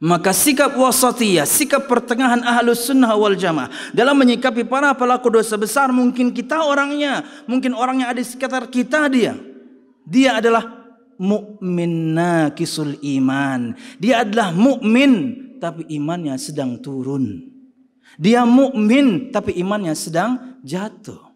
Maka sikap wasatiyah, sikap pertengahan Ahlus Sunnah wal Jamaah dalam menyikapi para pelaku dosa besar, mungkin kita orangnya, mungkin orang yang ada di sekitar kita dia adalah mukmin naqisul iman. Dia adalah mukmin tapi imannya sedang turun. Dia mukmin tapi imannya sedang jatuh.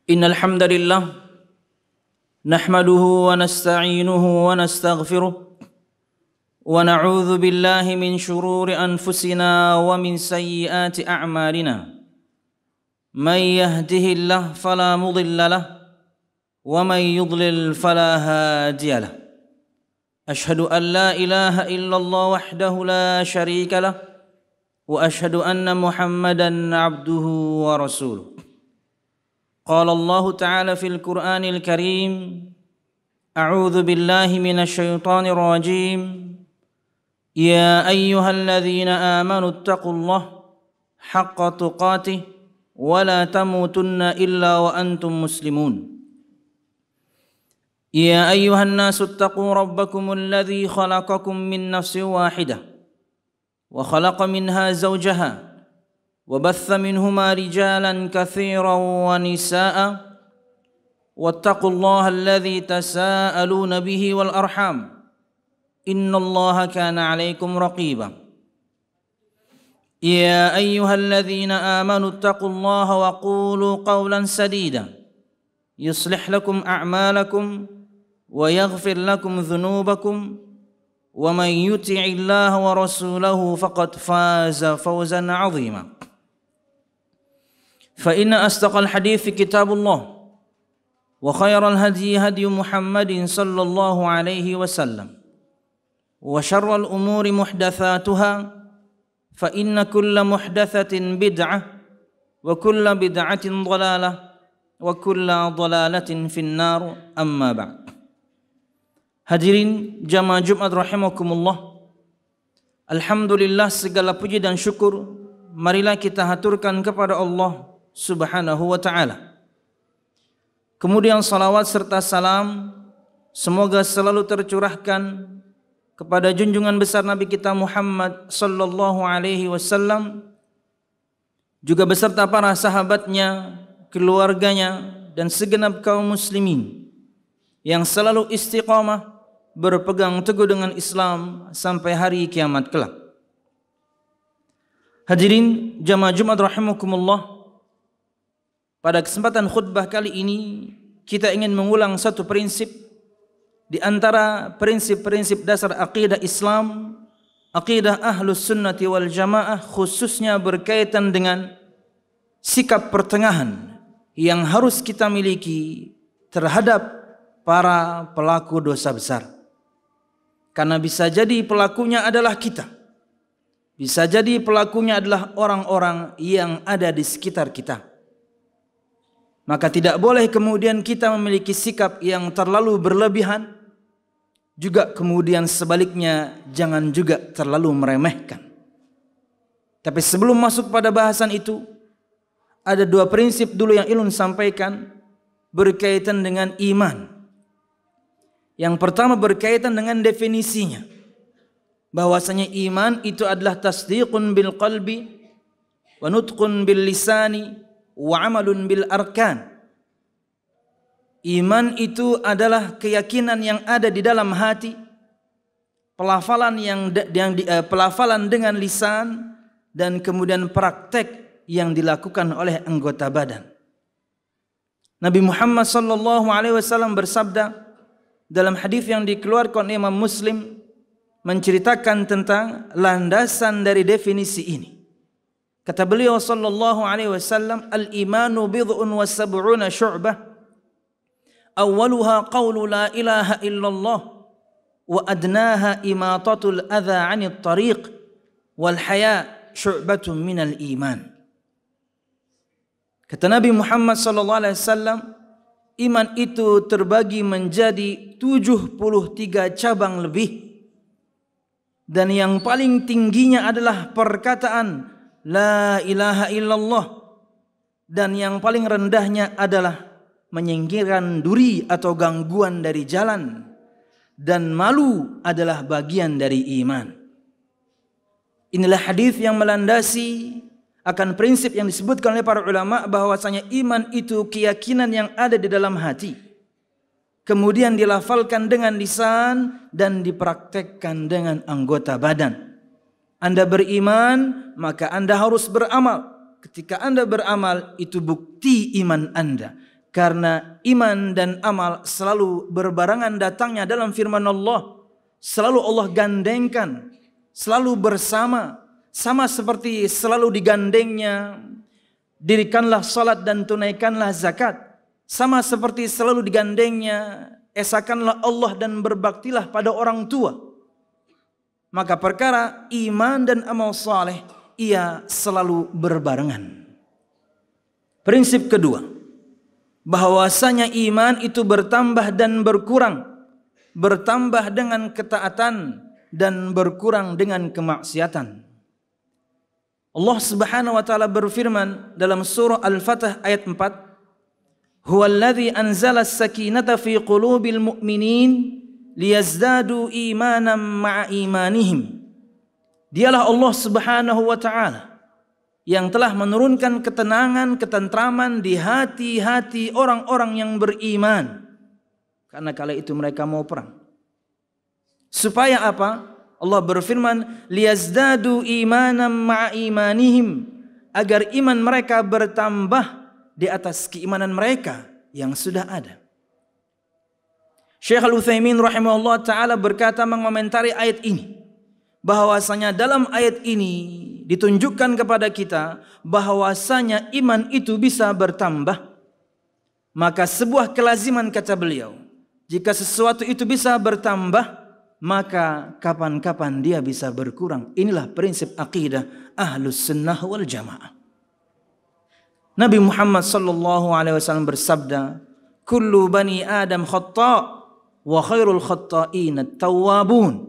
Innal hamdalillah nahmaduhu wa nasta'inuhu wa nastaghfiruh wa na'udzu billahi min shururi anfusina wa min sayyiati a'malina. May yahdihillahu fala mudilla lahu wa may yudlil fala hadiya lahu. Ashhadu an la ilaha illallah wahdahu la syarika lahu wa ashhadu anna Muhammadan 'abduhu wa rasuluh. قال الله تعالى في القرآن الكريم أعوذ بالله من الشيطان الرجيم يا أيها الذين آمنوا اتقوا الله حق تقاته ولا تموتن إلا وأنتم مسلمون يا أيها الناس اتقوا ربكم الذي خلقكم من نفس واحدة وخلق منها زوجها وبث منهما رجالا كثيرا ونساء واتقوا الله الذي تساءلون به والأرحام إن الله كان عليكم رقيبا يا أيها الذين آمنوا اتقوا الله وقولوا قولا سديدا يصلح لكم أعمالكم ويغفر لكم ذنوبكم ومن يطع الله ورسوله فقد فاز فوزا عظيما فإن أصدق الحديث كتاب الله وخير الهدي هدي محمد صلى الله عليه وسلم وشر الأمور محدثاتها فإن كل محدثة بدعة وكل بدعة ضلالة وكل ضلالة في النار أما بعد. Hadirin jamaah Jumat rahimakumullah. Alhamdulillah, segala puji dan syukur marilah kita haturkan kepada Allah Subhanahu wa ta'ala. Kemudian salawat serta salam semoga selalu tercurahkan kepada junjungan besar Nabi kita Muhammad sallallahu alaihi wasallam, juga beserta para sahabatnya, keluarganya, dan segenap kaum muslimin yang selalu istiqamah berpegang teguh dengan Islam sampai hari kiamat kelak. Hadirin jamaah Jumat rahimakumullah. Pada kesempatan khutbah kali ini kita ingin mengulang satu prinsip di antara prinsip-prinsip dasar akidah Islam, akidah Ahlus Sunnati wal Jamaah, khususnya berkaitan dengan sikap pertengahan yang harus kita miliki terhadap para pelaku dosa besar. Karena bisa jadi pelakunya adalah kita, bisa jadi pelakunya adalah orang-orang yang ada di sekitar kita. Maka tidak boleh kemudian kita memiliki sikap yang terlalu berlebihan, juga kemudian sebaliknya jangan juga terlalu meremehkan. Tapi sebelum masuk pada bahasan itu, ada dua prinsip dulu yang Ilun sampaikan berkaitan dengan iman. Yang pertama berkaitan dengan definisinya, bahwasanya iman itu adalah tasdiqun bil qalbi wa nutqun bil lisani wa amalun bil arkan. Iman itu adalah keyakinan yang ada di dalam hati, pelafalan pelafalan dengan lisan, dan kemudian praktek yang dilakukan oleh anggota badan. Nabi Muhammad sallallahu alaihi wasallam bersabda dalam hadis yang dikeluarkan Imam Muslim, menceritakan tentang landasan dari definisi ini. Kata beliau sallallahu alaihi wasallam, al-imanu bid'un wa sab'una syu'bah, awwaluha qawlu la ilaha illallah wa adnaha imatatul adha 'anit tariq wal haya syu'batun minal iman. Kata Nabi Muhammad sallallahu alaihi wasallam, iman itu terbagi menjadi 73 cabang lebih. dan yang paling tingginya adalah perkataan la ilaha illallah, dan yang paling rendahnya adalah menyingkirkan duri atau gangguan dari jalan, dan malu adalah bagian dari iman. Inilah hadis yang melandasi akan prinsip yang disebutkan oleh para ulama bahwasanya iman itu keyakinan yang ada di dalam hati, kemudian dilafalkan dengan lisan dan dipraktekkan dengan anggota badan. Anda beriman, maka Anda harus beramal. Ketika Anda beramal, itu bukti iman Anda. Karena iman dan amal selalu berbarengan datangnya dalam firman Allah. Selalu Allah gandengkan, selalu bersama. Sama seperti selalu digandengnya, dirikanlah salat dan tunaikanlah zakat. Sama seperti selalu digandengnya, esakanlah Allah dan berbaktilah pada orang tua. Maka perkara iman dan amal saleh, ia selalu berbarengan. Prinsip kedua, bahwasanya iman itu bertambah dan berkurang. Bertambah dengan ketaatan dan berkurang dengan kemaksiatan. Allah Subhanahu wa taala berfirman dalam surah Al-Fatah ayat 4, Huwallazi anzala as-sakinata fi qulubil mu'minin liyazdadu imanan ma'a imanihim. Dialah Allah Subhanahu wa taala yang telah menurunkan ketenangan, ketentraman di hati-hati orang-orang yang beriman. Karena kala itu mereka mau perang. Supaya apa? Allah berfirman, liyazdadu imanan ma'a imanihim, agar iman mereka bertambah di atas keimanan mereka yang sudah ada. Syekh Al-Utsaimin rahimahullah ta'ala berkata mengomentari ayat ini, bahwasanya dalam ayat ini ditunjukkan kepada kita bahwasanya iman itu bisa bertambah. Maka sebuah kelaziman, kata beliau, jika sesuatu itu bisa bertambah, maka kapan-kapan dia bisa berkurang. Inilah prinsip akidah Ahlus Sunnah wal Jamaah. Nabi Muhammad sallallahu alaihi wasallam bersabda, "Kullu bani Adam khata' wa khairul khata'in at-tawwabun."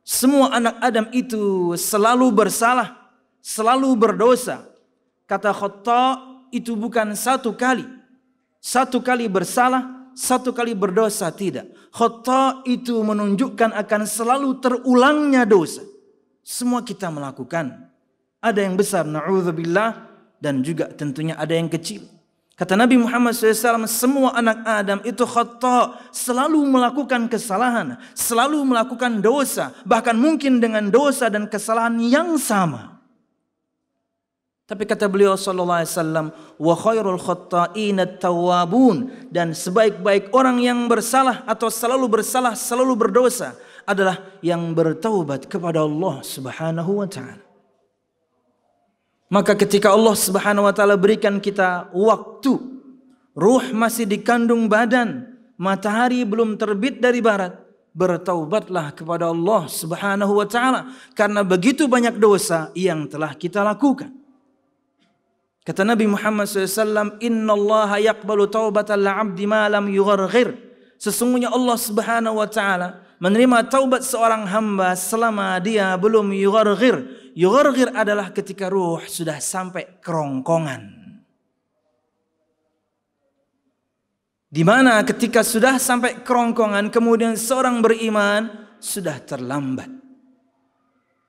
Semua anak Adam itu selalu bersalah, selalu berdosa. Kata khata' itu bukan satu kali bersalah, satu kali berdosa, tidak. Khata' itu menunjukkan akan selalu terulangnya dosa. Semua kita melakukan. Ada yang besar, na'udzubillah, dan juga tentunya ada yang kecil. Kata Nabi Muhammad SAW, semua anak Adam itu khata', selalu melakukan kesalahan, selalu melakukan dosa, bahkan mungkin dengan dosa dan kesalahan yang sama. Tapi kata beliau sallallahu alaihi wasallam, wa khairul khatta'in at-tawwabun, dan sebaik-baik orang yang bersalah atau selalu bersalah, selalu berdosa adalah yang bertaubat kepada Allah Subhanahu wa taala. Maka ketika Allah Subhanahu wa taala berikan kita waktu, ruh masih dikandung badan, matahari belum terbit dari barat, bertaubatlah kepada Allah Subhanahu wa taala, karena begitu banyak dosa yang telah kita lakukan. Kata Nabi Muhammad SAW, Inna Allah yaqbalu taubatal abdi ma lam yugharghir. Sesungguhnya Allah Subhanahu wa taala menerima taubat seorang hamba selama dia belum yugharghir. Yugharghir adalah ketika ruh sudah sampai kerongkongan. Di mana ketika sudah sampai kerongkongan, kemudian seorang beriman sudah terlambat.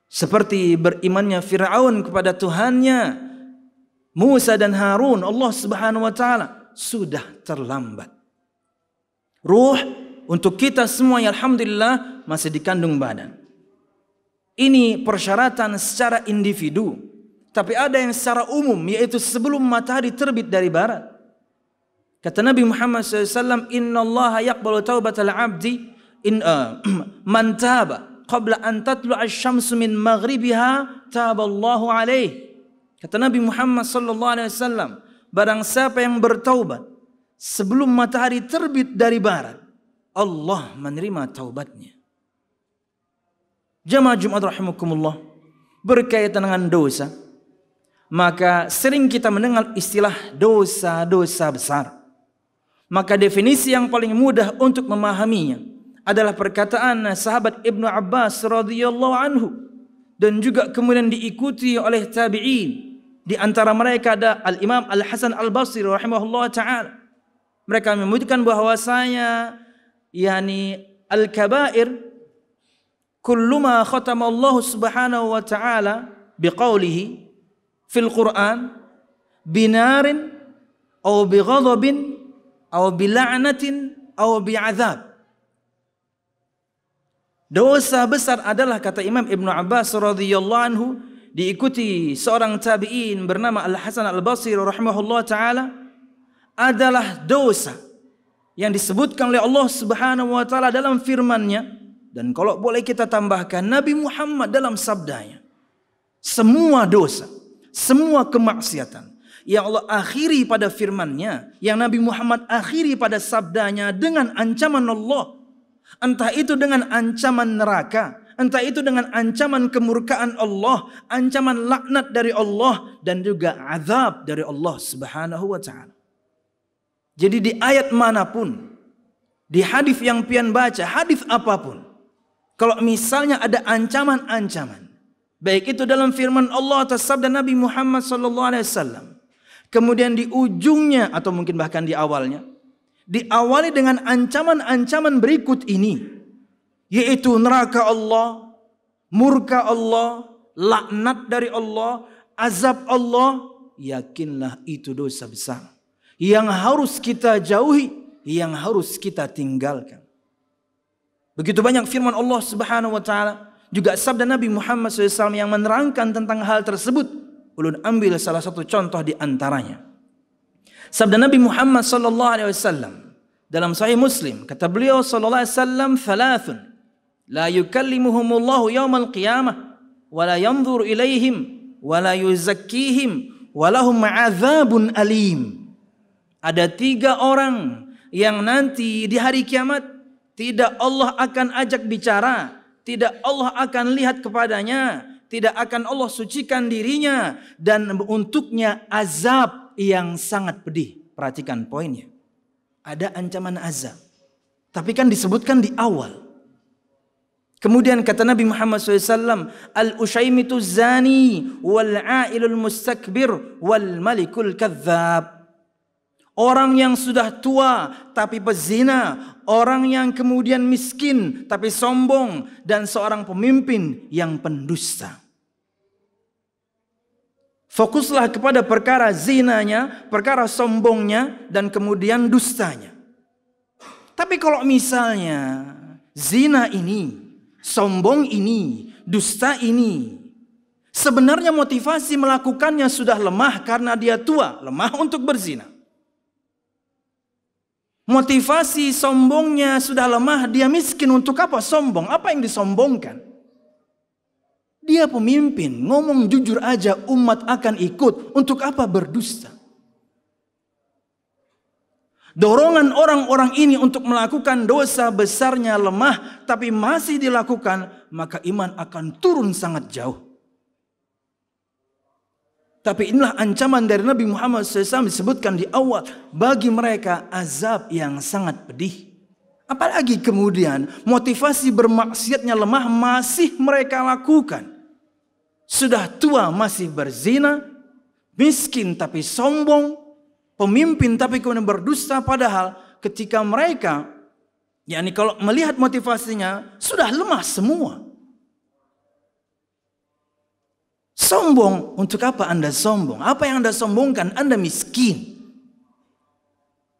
Seperti berimannya Fir'aun kepada Tuhannya, Musa dan Harun, Allah Subhanahu wa taala, sudah terlambat. Ruh untuk kita semua, alhamdulillah, masih dikandung badan. Ini persyaratan secara individu. Tapi ada yang secara umum, yaitu sebelum matahari terbit dari barat. Kata Nabi Muhammad SAW, Inna Allah yaqbalu taubatal abdi man taba qabla an tatlu'a asy-syamsu min maghribiha taballahu alaih. Kata Nabi Muhammad SAW, barang siapa yang bertaubat sebelum matahari terbit dari barat, Allah menerima taubatnya. Jamaah Jumat rahimakumullah, berkaitan dengan dosa, maka sering kita mendengar istilah dosa-dosa besar. Maka definisi yang paling mudah untuk memahaminya adalah perkataan sahabat Ibnu Abbas radhiyallahu anhu dan juga kemudian diikuti oleh tabi'in. Di antara mereka ada Al-Imam Al-Hasan Al-Basri rahimahullah ta'ala. Mereka menyebutkan bahwasanya al-kabair kullu ma khatama Allah subhanahu wa ta'ala biqaulihi fil Qur'an binarin aw bighadabin aw bila'natin aw bi'adzab. Dosa besar adalah, kata Imam Ibnu Abbas radhiyallahu anhu, diikuti seorang tabi'in bernama Al-Hasan Al-Basri rahimahullah ta'ala, adalah dosa yang disebutkan oleh Allah subhanahu wa ta'ala dalam firman-Nya. Dan kalau boleh kita tambahkan, Nabi Muhammad dalam sabdanya, semua dosa, semua kemaksiatan yang Allah akhiri pada firman-Nya, yang Nabi Muhammad akhiri pada sabdanya dengan ancaman Allah, entah itu dengan ancaman neraka, entah itu dengan ancaman kemurkaan Allah, ancaman laknat dari Allah, dan juga azab dari Allah subhanahu wa ta'ala. Jadi di ayat manapun, di hadis yang pian baca, hadis apapun, kalau misalnya ada ancaman-ancaman, baik itu dalam firman Allah atau sabda Nabi Muhammad SAW, kemudian di ujungnya atau mungkin bahkan di awalnya, diawali dengan ancaman-ancaman berikut ini, yaitu neraka Allah, murka Allah, laknat dari Allah, azab Allah, yakinlah itu dosa besar yang harus kita jauhi, yang harus kita tinggalkan. Begitu banyak firman Allah subhanahu wa ta'ala, juga sabda Nabi Muhammad SAW yang menerangkan tentang hal tersebut. Ulun ambil salah satu contoh di antaranya. Sabda Nabi Muhammad SAW dalam Sahih Muslim, kata beliau sallallahu alaihi wasallam, "Thalathun la yukallimuhumullahu yaumal qiyamah wa la yanzuru ilaihim wa la yuzakkihim wa lahum 'adzabun alim." Ada 3 orang yang nanti di hari kiamat tidak Allah akan ajak bicara, tidak Allah akan lihat kepadanya, tidak akan Allah sucikan dirinya, dan untuknya azab yang sangat pedih. Perhatikan poinnya. Ada ancaman azab. Tapi kan disebutkan di awal. Kemudian kata Nabi Muhammad SAW, "Al-usyaymitu zani, wal-a'ilul mustakbir, wal-malikul kadzab." Orang yang sudah tua tapi pezina, orang yang kemudian miskin tapi sombong, dan seorang pemimpin yang pendusta. Fokuslah kepada perkara zinanya, perkara sombongnya, dan kemudian dustanya. Tapi kalau misalnya zina ini, sombong ini, dusta ini, sebenarnya motivasi melakukannya sudah lemah karena dia tua, lemah untuk berzina. Motivasi sombongnya sudah lemah, dia miskin, untuk apa sombong? Apa yang disombongkan? Dia pemimpin, ngomong jujur aja umat akan ikut. Untuk apa berdusta? Dorongan orang-orang ini untuk melakukan dosa besarnya lemah, tapi masih dilakukan, maka iman akan turun sangat jauh. Tapi inilah ancaman dari Nabi Muhammad SAW disebutkan di awal. Bagi mereka azab yang sangat pedih. Apalagi kemudian motivasi bermaksiatnya lemah masih mereka lakukan. Sudah tua masih berzina, miskin tapi sombong, pemimpin tapi kemudian berdusta. Padahal ketika mereka, yakni kalau melihat motivasinya, sudah lemah semua. Sombong, untuk apa Anda sombong? Apa yang Anda sombongkan? Anda miskin.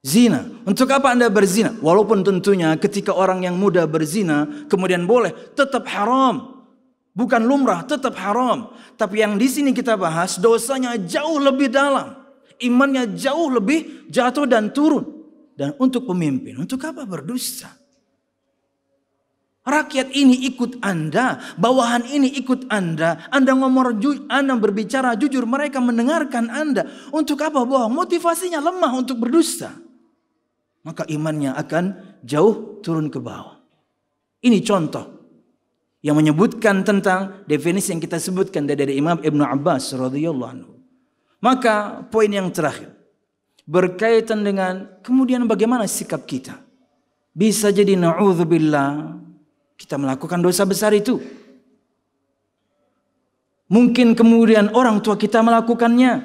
Zina, untuk apa Anda berzina? Walaupun tentunya ketika orang yang muda berzina kemudian boleh, tetap haram. Bukan lumrah, tetap haram. Tapi yang di sini kita bahas dosanya jauh lebih dalam. Imannya jauh lebih jatuh dan turun. Dan untuk pemimpin, untuk apa berdusta? Rakyat ini ikut Anda, bawahan ini ikut Anda. Anda Anda berbicara jujur, mereka mendengarkan Anda. Untuk apa bohong? Motivasinya lemah untuk berdusta. Maka imannya akan jauh turun ke bawah. Ini contoh yang menyebutkan tentang definisi yang kita sebutkan dari Imam Ibnu Abbas radhiyallahu anhu. Maka poin yang terakhir berkaitan dengan kemudian bagaimana sikap kita Bisa jadi na'udzubillah kita melakukan dosa besar itu. Mungkin kemudian orang tua kita melakukannya,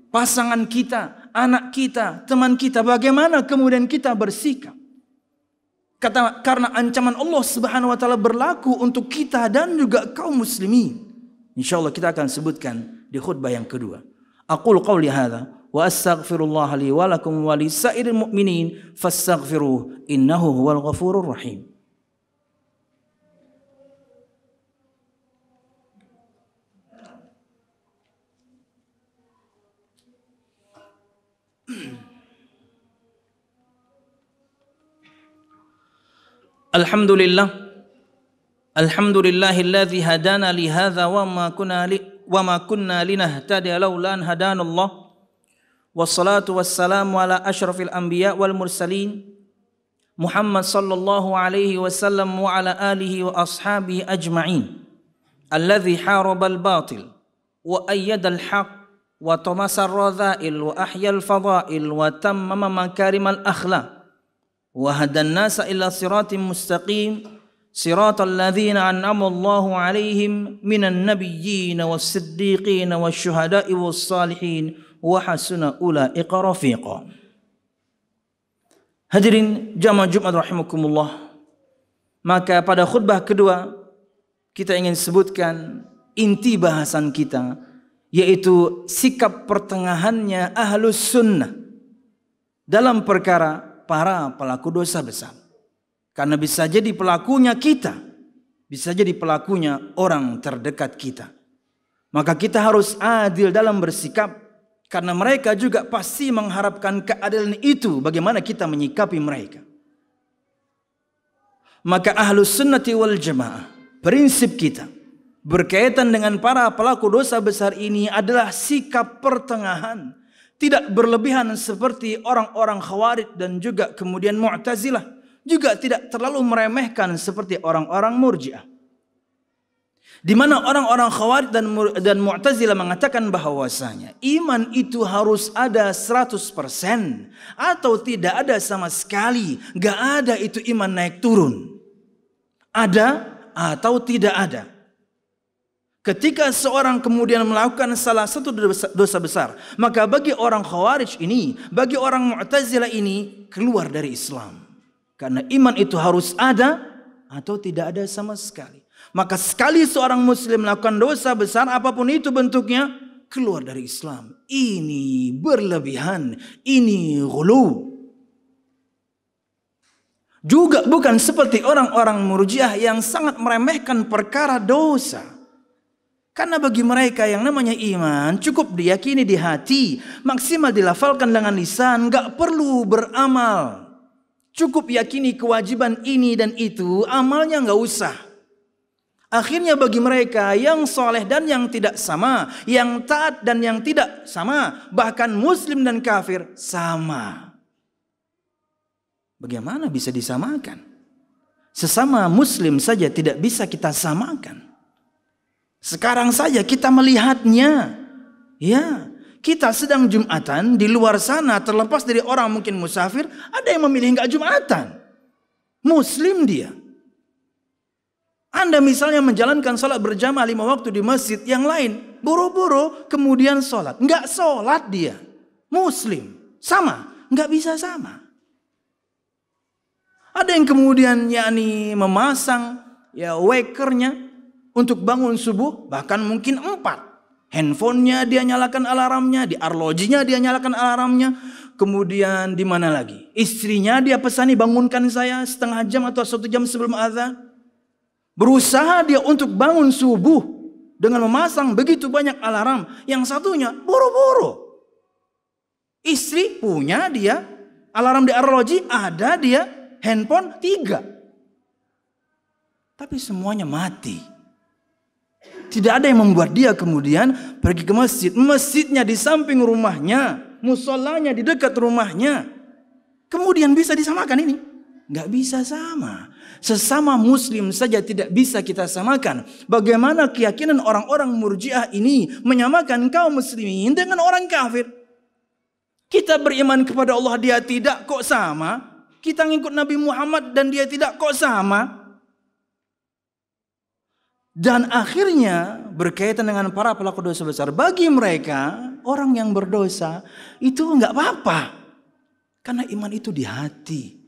pasangan kita, anak kita, teman kita. Bagaimana kemudian kita bersikap? Karena ancaman Allah Subhanahu wa taala berlaku untuk kita dan juga kaum muslimin. Insyaallah kita akan sebutkan di khutbah yang kedua. Aqulu qauli hadza wa astaghfirullah li wa lakum wa lisairil mu'minin fastaghfiruhu innahu huwal ghafurur rahim. Alhamdulillahilladzi hadana li hadza wa ma kunna linahtadiya laula an hadanallah. Wassalatu wassalamu ala asyrafil anbiya wal mursalin Muhammad sallallahu alaihi wasallam wa ala alihi wa ashabihi ajma'in. Alladzi harabal batil wa ayyadal haqq wa tamasar radha'il wa ahyal fadha'il wa tammama makarimal akhlaq wa hadan nasa ila siratim mustaqim siratal ladzina an'ama Allahu 'alaihim minan nabiyyin was-siddiqin wasyuhada'i was-salihin wa hasuna ulaika rafiqa. Hadirin jamaah Jumat rahimakumullah. Maka pada khutbah kedua kita ingin sebutkan inti bahasan kita, yaitu sikap pertengahannya ahlus sunnah dalam perkara para pelaku dosa besar. Karena bisa jadi pelakunya kita, bisa jadi pelakunya orang terdekat kita. Maka kita harus adil dalam bersikap, karena mereka juga pasti mengharapkan keadilan itu. Bagaimana kita menyikapi mereka? Maka ahlus sunnati wal jamaah, prinsip kita berkaitan dengan para pelaku dosa besar ini adalah sikap pertengahan. Tidak berlebihan seperti orang-orang Khawarij dan juga kemudian Mu'tazilah. Juga tidak terlalu meremehkan seperti orang-orang Murji'ah. Di mana orang-orang Khawarij dan Mu'tazilah mengatakan bahwasanya iman itu harus ada 100% atau tidak ada sama sekali. Gak ada itu iman naik turun. Ada atau tidak ada. Ketika seorang kemudian melakukan salah satu dosa besar, maka bagi orang Khawarij ini, bagi orang Mu'tazilah ini, keluar dari Islam. Karena iman itu harus ada atau tidak ada sama sekali. Maka sekali seorang muslim melakukan dosa besar, apapun itu bentuknya, keluar dari Islam. Ini berlebihan, ini ghulu. Juga bukan seperti orang-orang Murji'ah yang sangat meremehkan perkara dosa. Karena bagi mereka yang namanya iman cukup diyakini di hati, maksimal dilafalkan dengan lisan, gak perlu beramal. Cukup yakini kewajiban ini dan itu, amalnya gak usah. Akhirnya bagi mereka yang soleh dan yang tidak sama, yang taat dan yang tidak sama, bahkan muslim dan kafir sama. Bagaimana bisa disamakan? Sesama muslim saja tidak bisa kita samakan. Sekarang saja kita melihatnya, ya, kita sedang Jumatan di luar sana, terlepas dari orang mungkin musafir, ada yang memilih enggak Jumatan, muslim dia. Anda misalnya menjalankan salat berjamaah 5 waktu di masjid, yang lain buru-buru kemudian salat, enggak salat dia, muslim, sama, enggak bisa sama. Ada yang kemudian yakni memasang ya wakernya untuk bangun subuh, bahkan mungkin 4. Handphonenya dia nyalakan alarmnya, di arlojinya dia nyalakan alarmnya. Kemudian di mana lagi? Istrinya dia pesani, bangunkan saya setengah jam atau 1 jam sebelum azan. Berusaha dia untuk bangun subuh dengan memasang begitu banyak alarm. Yang satunya buru-buru. Istri punya dia alarm di arloji, ada dia handphone 3. Tapi semuanya mati. Tidak ada yang membuat dia kemudian pergi ke masjid. Masjidnya di samping rumahnya, musholanya di dekat rumahnya. Kemudian bisa disamakan ini? Nggak bisa sama. Sesama muslim saja tidak bisa kita samakan. Bagaimana keyakinan orang-orang Murji'ah ini menyamakan kaum muslimin dengan orang kafir? Kita beriman kepada Allah, dia tidak, kok sama? Kita ngikut Nabi Muhammad dan dia tidak, kok sama? Dan akhirnya berkaitan dengan para pelaku dosa besar. Bagi mereka, orang yang berdosa itu enggak apa-apa. Karena iman itu di hati.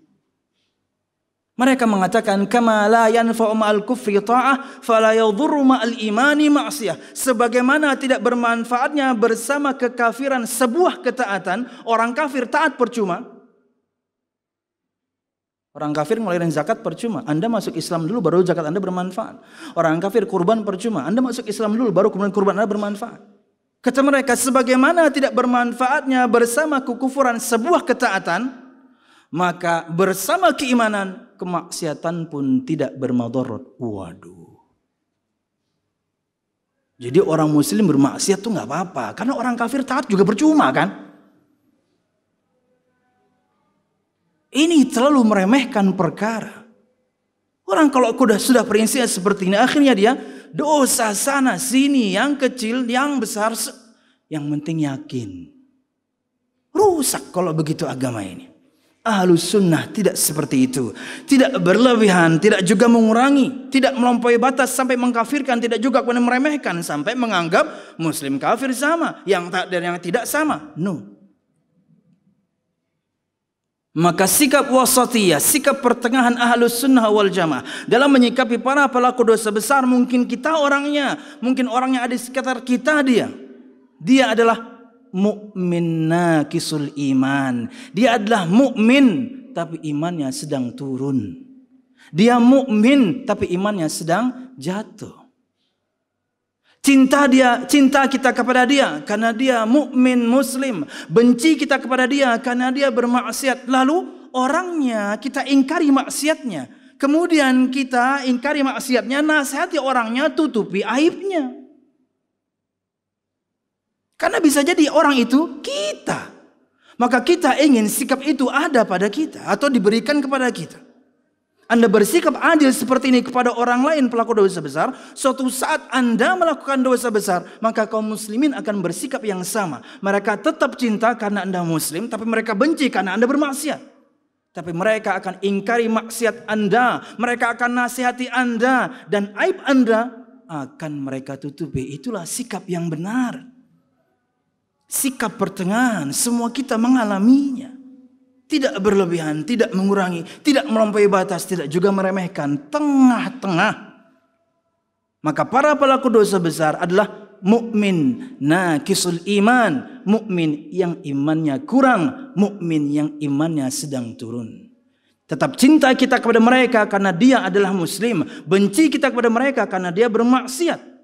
Mereka mengatakan kama la yanfa'u ma'al kufri ta'ah fala yadhurru ma'al imani ma'siyah. Sebagaimana tidak bermanfaatnya bersama kekafiran sebuah ketaatan, orang kafir taat percuma. Orang kafir ngeluarin zakat percuma. Anda masuk Islam dulu baru zakat Anda bermanfaat. Orang kafir kurban percuma. Anda masuk Islam dulu baru kemudian kurban Anda bermanfaat. Kata mereka sebagaimana tidak bermanfaatnya bersama kekufuran sebuah ketaatan, maka bersama keimanan kemaksiatan pun tidak bermadarat. Waduh. Jadi orang muslim bermaksiat tuh nggak apa-apa, karena orang kafir taat juga percuma kan? Ini terlalu meremehkan perkara. Orang kalau sudah prinsip seperti ini, akhirnya dia dosa sana sini, yang kecil, yang besar, yang penting yakin. Rusak kalau begitu agama ini. Ahlus sunnah tidak seperti itu. Tidak berlebihan, tidak juga mengurangi, tidak melampaui batas sampai mengkafirkan, tidak juga kemudian meremehkan sampai menganggap muslim kafir sama, yang tak dan yang tidak sama. No. Maka sikap wasatiyah, sikap pertengahan ahlus sunnah wal jamaah dalam menyikapi para pelaku dosa besar, mungkin kita orangnya, mungkin orang yang ada di sekitar kita dia adalah mukmin naqisul iman. Dia adalah mukmin tapi imannya sedang turun. Dia mukmin tapi imannya sedang jatuh. Cinta kita kepada dia karena dia mukmin muslim. Benci kita kepada dia karena dia bermaksiat. Lalu orangnya kita ingkari maksiatnya. Kemudian kita ingkari maksiatnya, nasihati orangnya, tutupi aibnya. Karena bisa jadi orang itu kita. Maka kita ingin sikap itu ada pada kita atau diberikan kepada kita. Anda bersikap adil seperti ini kepada orang lain pelaku dosa besar, suatu saat Anda melakukan dosa besar, maka kaum muslimin akan bersikap yang sama. Mereka tetap cinta karena Anda muslim, tapi mereka benci karena Anda bermaksiat. Tapi mereka akan ingkari maksiat Anda, mereka akan nasihati Anda, dan aib Anda akan mereka tutupi. Itulah sikap yang benar. Sikap pertengahan, semua kita mengalaminya. Tidak berlebihan, tidak mengurangi, tidak melampaui batas, tidak juga meremehkan, tengah-tengah. Maka para pelaku dosa besar adalah mukmin naqisul iman, mukmin yang imannya kurang, mukmin yang imannya sedang turun. Tetap cinta kita kepada mereka karena dia adalah muslim, benci kita kepada mereka karena dia bermaksiat.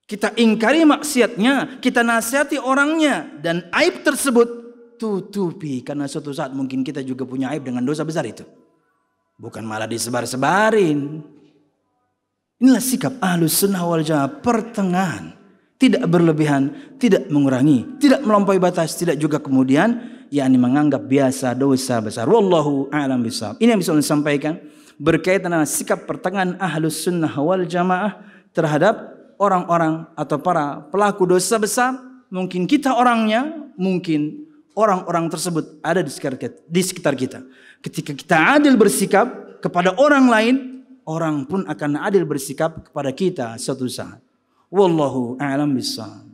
Kita ingkari maksiatnya, kita nasihati orangnya, dan aib tersebut tutupi. Karena suatu saat mungkin kita juga punya aib dengan dosa besar itu. Bukan malah disebar-sebarin. Inilah sikap ahlus sunnah wal jamaah, pertengahan. Tidak berlebihan, tidak mengurangi, tidak melampaui batas, tidak juga kemudian yakni menganggap biasa dosa besar. Wallahu a'lam bishawab. Ini yang bisa saya sampaikan berkaitan dengan sikap pertengahan ahlus sunnah wal jamaah terhadap orang-orang atau para pelaku dosa besar. Mungkin kita orangnya, mungkin orang-orang tersebut ada di sekitar kita. Ketika kita adil bersikap kepada orang lain, orang pun akan adil bersikap kepada kita suatu saat. Wallahu a'lam bishawab.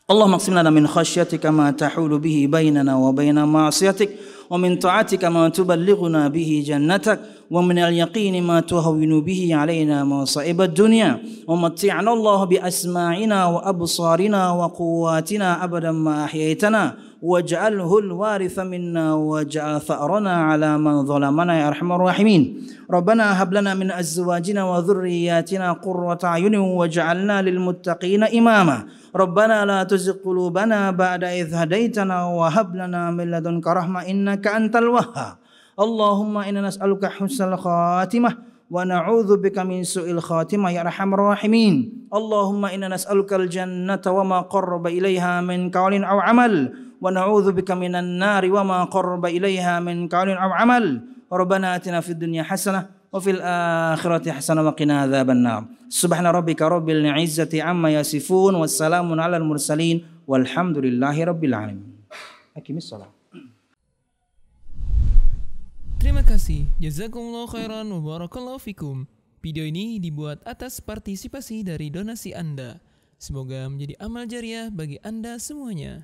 Allahumma qsim lana min khasyatika ma tahulu bihi bainana wa baina ma'siyatik, wa min ta'atika ma tuballighuna bihi jannatak, wa min al-yaqini ma tuhawwinu bihi alaina masa'ib ad-dunya, wa matti'na Allah bi asma'ina wa absarina wa quwwatina abadan ma ahyaytana, waj'alhu al-waritha minna waj'al tha'rana 'ala man zalamana ya arhamar rahimin. Rabbana hab lana min azwajina wa dhurriyyatina qurrata a'yunin waj'alna lil muttaqina imama. Rabbana la tuzigh qulubana ba'da idh hadaitana wa hab lana min ladunka rahmah innaka antal wahhab. Allahumma inna nas'aluka husnal khatimah wa na'udzu bika min su'il khatimah ya arhamar rahimin. Allahumma inna nas'aluka al-jannata wa ma qarraba ilaiha min qawlin aw amal, wa na'udzu bika minan nari wa ma qarraba ilaiha min qawlin aw amal. Rabbana atina fid dunya hasanah wa fil akhirati hasanah wa qina adzabannar. Subhana rabbika rabbil izzati amma yasifun, wassalamun alal mursalin walhamdulillahi rabbil alamin. Aqimis shalah. kasih. Jazakumullah khairan wa barakallahu fikum. Video ini dibuat atas partisipasi dari donasi Anda. Semoga menjadi amal jariah bagi Anda semuanya.